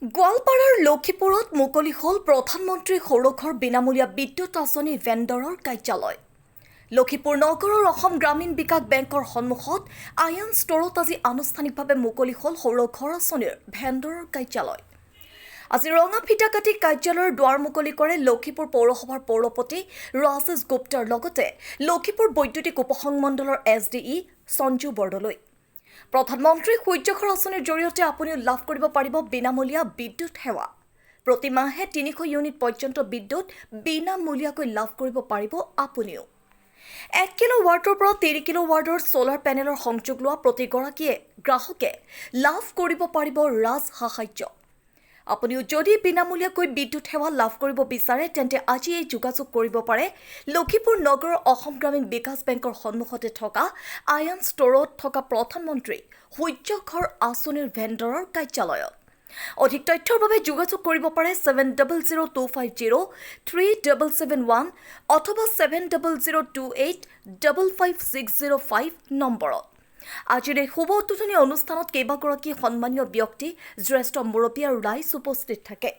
গোৱালপাৰাৰ লক্ষীপুৰত মুকলি হ'ল প্ৰধানমন্ত্ৰী সৌৰঘৰ বিনামূলীয়া বিদ্যুৎ আঁচনি ভেণ্ডৰৰ কাৰ্যালয়। লক্ষীপুৰ নগৰৰ অসম গ্ৰামীণ বিকাশ বেংকৰ সন্মুখত আয়ান ষ্টৰত আজি আনুষ্ঠানিকভাৱে মুকলি হ'ল সৌৰঘৰ আঁচনিৰ ভেণ্ডৰৰ কাৰ্যালয়। আজি ৰঙা ফিটা কাটি কাৰ্যালয়ৰ দুৱাৰ মুকলি কৰে লক্ষীপুৰ পৌৰসভাৰ পৌৰপতি ৰাজেশ গুপ্তাৰ লগতে লক্ষীপুৰ বৈদ্যুতিক উপসংমণ্ডলৰ SDE সঞ্জু বৰদলৈ। প্ৰধানমন্ত্ৰী সূৰ্যঘৰ আঁচনিৰ জৰিয়তে আপুনিও লাভ কৰিব পাৰিব বিনামূলীয়া বিদ্যুৎ সেৱা। প্ৰতি মাহে 300 ইউনিট পৰ্যন্ত বিদ্যুৎ বিনামূলীয়াকৈ লাভ কৰিব পাৰিব আপুনিও। 1 কিলোৱাটৰ পৰা 3 কিলোৱাটৰ সোলাৰ পেনেলৰ সংযোগ লোৱা প্ৰতিগৰাকীয়ে গ্ৰাহকে লাভ কৰিব পাৰিব ৰাজ সাহায্য। আপুনিও যদি বিনামূলীয়াকৈ বিদ্যুৎ সেৱা লাভ কৰিব বিচাৰে তেন্তে আজিয়েই যোগাযোগ কৰিব পাৰে লক্ষীপুৰ নগৰৰ অসম গ্ৰামীণ বিকাশ বেংকৰ সন্মুখতে থকা আয়ান ষ্টৰত থকা প্ৰধানমন্ত্ৰী সূৰ্যঘৰ আঁচনিৰ ভেণ্ডৰৰ কাৰ্যালয়ত। অধিক তথ্যৰ বাবে যোগাযোগ কৰিব পাৰে 7002503771 অথবা 7002855605 নম্বৰত। আজিৰ এই শুভ উদ্বোধনী অনুষ্ঠানত কেইবাগৰাকী সন্মানীয় ব্যক্তি, জ্যেষ্ঠ মুৰব্বী আৰু ৰাইজ উপস্থিত থাকে।